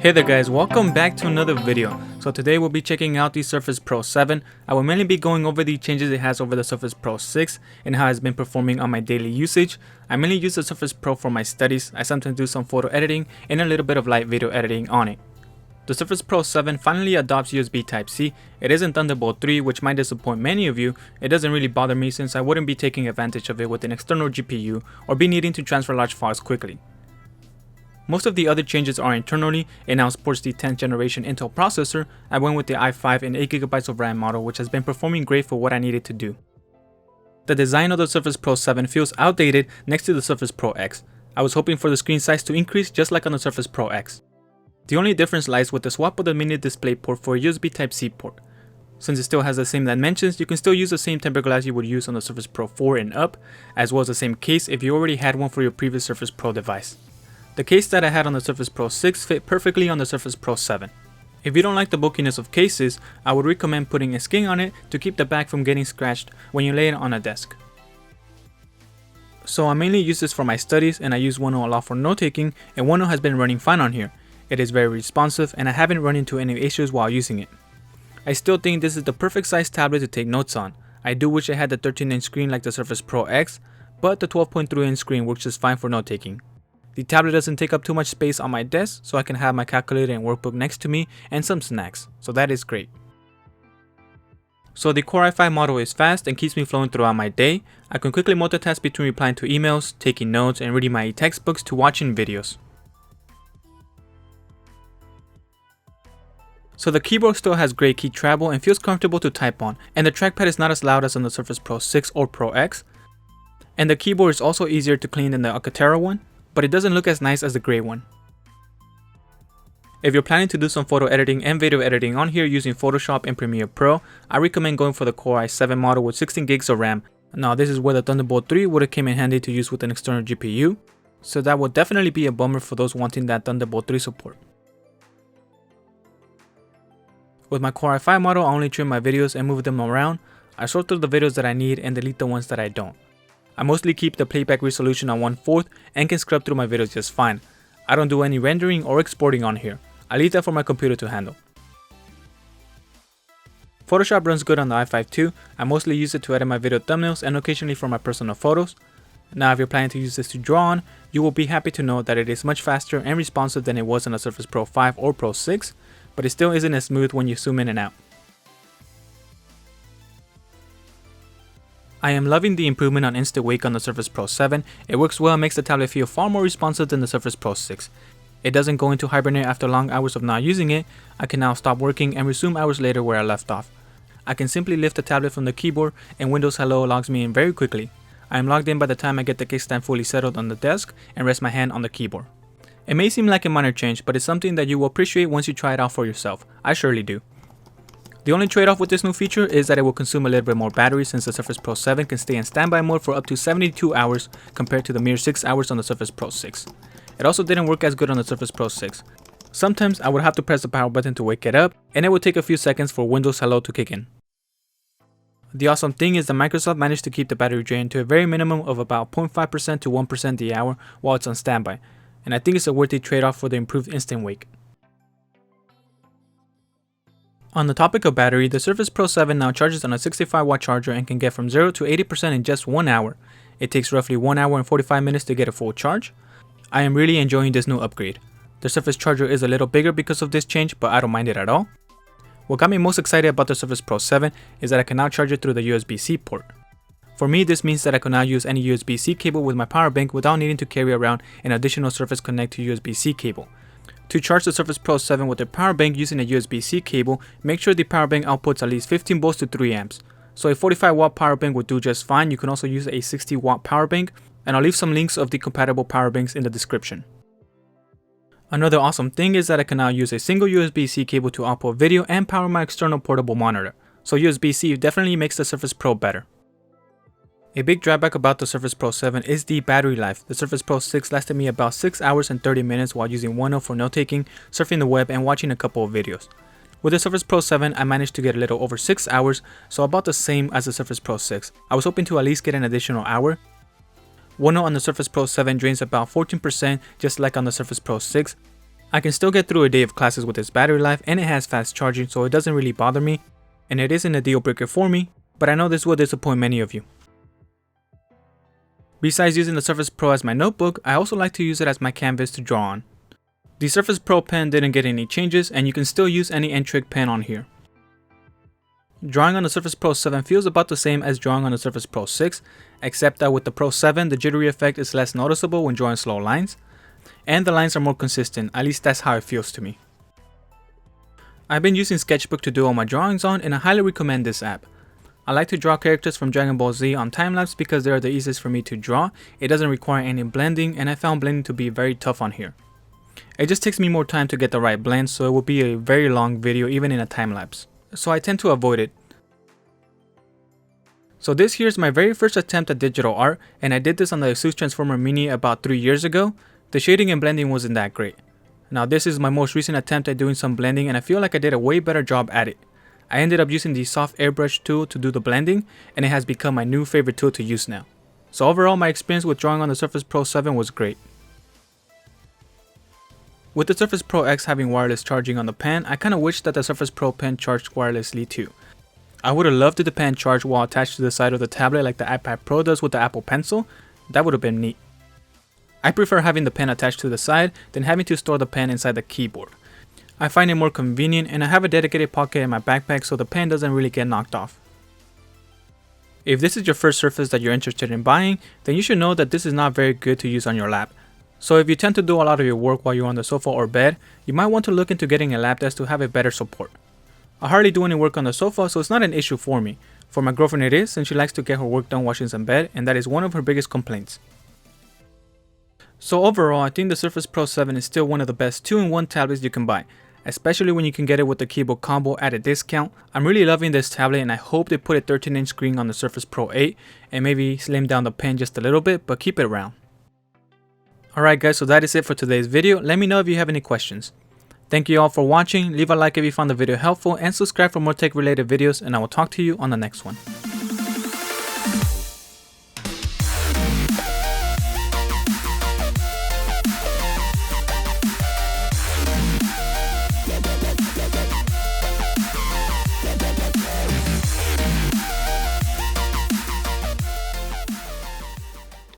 Hey there guys, welcome back to another video. So today we'll be checking out the Surface Pro 7. I will mainly be going over the changes it has over the Surface Pro 6 and how it's been performing on my daily usage. I mainly use the Surface Pro for my studies. I sometimes do some photo editing and a little bit of light video editing on it. The Surface Pro 7 finally adopts USB Type-C. It isn't Thunderbolt 3, which might disappoint many of you. It doesn't really bother me since I wouldn't be taking advantage of it with an external GPU or be needing to transfer large files quickly. Most of the other changes are internally. It now supports the 10th generation Intel processor. I went with the i5 and 8GB of RAM model, which has been performing great for what I needed to do. The design of the Surface Pro 7 feels outdated next to the Surface Pro X. I was hoping for the screen size to increase just like on the Surface Pro X. The only difference lies with the swap of the mini display port for a USB Type-C port. Since it still has the same dimensions, you can still use the same tempered glass you would use on the Surface Pro 4 and up, as well as the same case if you already had one for your previous Surface Pro device. The case that I had on the Surface Pro 6 fit perfectly on the Surface Pro 7. If you don't like the bulkiness of cases, I would recommend putting a skin on it to keep the back from getting scratched when you lay it on a desk. So I mainly use this for my studies and I use OneNote a lot for note taking, and OneNote has been running fine on here. It is very responsive and I haven't run into any issues while using it. I still think this is the perfect size tablet to take notes on. I do wish it had the 13-inch screen like the Surface Pro X, but the 12.3-inch screen works just fine for note taking. The tablet doesn't take up too much space on my desk, so I can have my calculator and workbook next to me and some snacks, so that is great. So the Core i5 model is fast and keeps me flowing throughout my day. I can quickly multitask between replying to emails, taking notes, and reading my textbooks to watching videos. So the keyboard still has great key travel and feels comfortable to type on, and the trackpad is not as loud as on the Surface Pro 6 or Pro X. And the keyboard is also easier to clean than the Alcantara one, but it doesn't look as nice as the gray one. If you're planning to do some photo editing and video editing on here using Photoshop and Premiere Pro, I recommend going for the Core i7 model with 16GB of RAM. Now this is where the Thunderbolt 3 would have came in handy to use with an external GPU, so that would definitely be a bummer for those wanting that Thunderbolt 3 support. With my Core i5 model, I only trim my videos and move them around. I sort through the videos that I need and delete the ones that I don't. I mostly keep the playback resolution on 1/4 and can scrub through my videos just fine. I don't do any rendering or exporting on here. I leave that for my computer to handle. Photoshop runs good on the i5 too. I mostly use it to edit my video thumbnails and occasionally for my personal photos. Now if you're planning to use this to draw on, you will be happy to know that it is much faster and responsive than it was on the Surface Pro 5 or Pro 6, but it still isn't as smooth when you zoom in and out. I am loving the improvement on instant wake on the Surface Pro 7. It works well and makes the tablet feel far more responsive than the Surface Pro 6. It doesn't go into hibernate after long hours of not using it. I can now stop working and resume hours later where I left off. I can simply lift the tablet from the keyboard and Windows Hello logs me in very quickly. I am logged in by the time I get the kickstand fully settled on the desk and rest my hand on the keyboard. It may seem like a minor change, but it's something that you will appreciate once you try it out for yourself. I surely do. The only trade-off with this new feature is that it will consume a little bit more battery since the Surface Pro 7 can stay in standby mode for up to 72 hours compared to the mere 6 hours on the Surface Pro 6. It also didn't work as good on the Surface Pro 6. Sometimes I would have to press the power button to wake it up, and it would take a few seconds for Windows Hello to kick in. The awesome thing is that Microsoft managed to keep the battery drain to a very minimum of about 0.5% to 1% the hour while it's on standby, and I think it's a worthy trade-off for the improved instant wake. On the topic of battery, the Surface Pro 7 now charges on a 65-watt charger and can get from 0 to 80% in just 1 hour. It takes roughly 1 hour and 45 minutes to get a full charge. I am really enjoying this new upgrade. The Surface charger is a little bigger because of this change, but I don't mind it at all. What got me most excited about the Surface Pro 7 is that I can now charge it through the USB-C port. For me, this means that I can now use any USB-C cable with my power bank without needing to carry around an additional Surface Connect to USB-C cable. To charge the Surface Pro 7 with a power bank using a USB-C cable, make sure the power bank outputs at least 15 volts to 3 amps. So a 45-watt power bank would do just fine. You can also use a 60-watt power bank, and I'll leave some links of the compatible power banks in the description. Another awesome thing is that I can now use a single USB-C cable to output video and power my external portable monitor. So USB-C definitely makes the Surface Pro better. A big drawback about the Surface Pro 7 is the battery life. The Surface Pro 6 lasted me about 6 hours and 30 minutes while using OneNote for note taking, surfing the web, and watching a couple of videos. With the Surface Pro 7, I managed to get a little over 6 hours, so about the same as the Surface Pro 6. I was hoping to at least get an additional hour. OneNote on the Surface Pro 7 drains about 14% just like on the Surface Pro 6. I can still get through a day of classes with this battery life, and it has fast charging, so it doesn't really bother me, and it isn't a deal breaker for me, but I know this will disappoint many of you. Besides using the Surface Pro as my notebook, I also like to use it as my canvas to draw on. The Surface Pro pen didn't get any changes, and you can still use any N-Trig pen on here. Drawing on the Surface Pro 7 feels about the same as drawing on the Surface Pro 6, except that with the Pro 7 the jittery effect is less noticeable when drawing slow lines, and the lines are more consistent, at least that's how it feels to me. I've been using Sketchbook to do all my drawings on, and I highly recommend this app. I like to draw characters from Dragon Ball Z on time-lapse because they are the easiest for me to draw, it doesn't require any blending, and I found blending to be very tough on here. It just takes me more time to get the right blend, so it will be a very long video even in a time-lapse. So I tend to avoid it. So this here is my very first attempt at digital art, and I did this on the Asus Transformer Mini about 3 years ago. The shading and blending wasn't that great. Now this is my most recent attempt at doing some blending, and I feel like I did a way better job at it. I ended up using the soft airbrush tool to do the blending, and it has become my new favorite tool to use now. So overall, my experience with drawing on the Surface Pro 7 was great. With the Surface Pro X having wireless charging on the pen, I kinda wish that the Surface Pro pen charged wirelessly too. I would have loved if the pen charged while attached to the side of the tablet like the iPad Pro does with the Apple Pencil. That would have been neat. I prefer having the pen attached to the side than having to store the pen inside the keyboard. I find it more convenient, and I have a dedicated pocket in my backpack so the pen doesn't really get knocked off. If this is your first Surface that you're interested in buying, then you should know that this is not very good to use on your lap. So if you tend to do a lot of your work while you're on the sofa or bed, you might want to look into getting a lap desk to have a better support. I hardly do any work on the sofa, so it's not an issue for me. For my girlfriend it is, since she likes to get her work done watching some bed, and that is one of her biggest complaints. So overall, I think the Surface Pro 7 is still one of the best 2-in-1 tablets you can buy, especially when you can get it with the keyboard combo at a discount. I'm really loving this tablet, and I hope they put a 13-inch screen on the Surface Pro 8 and maybe slim down the pen just a little bit, but keep it round. Alright guys, so that is it for today's video. Let me know if you have any questions. Thank you all for watching, leave a like if you found the video helpful, and subscribe for more tech related videos, and I will talk to you on the next one.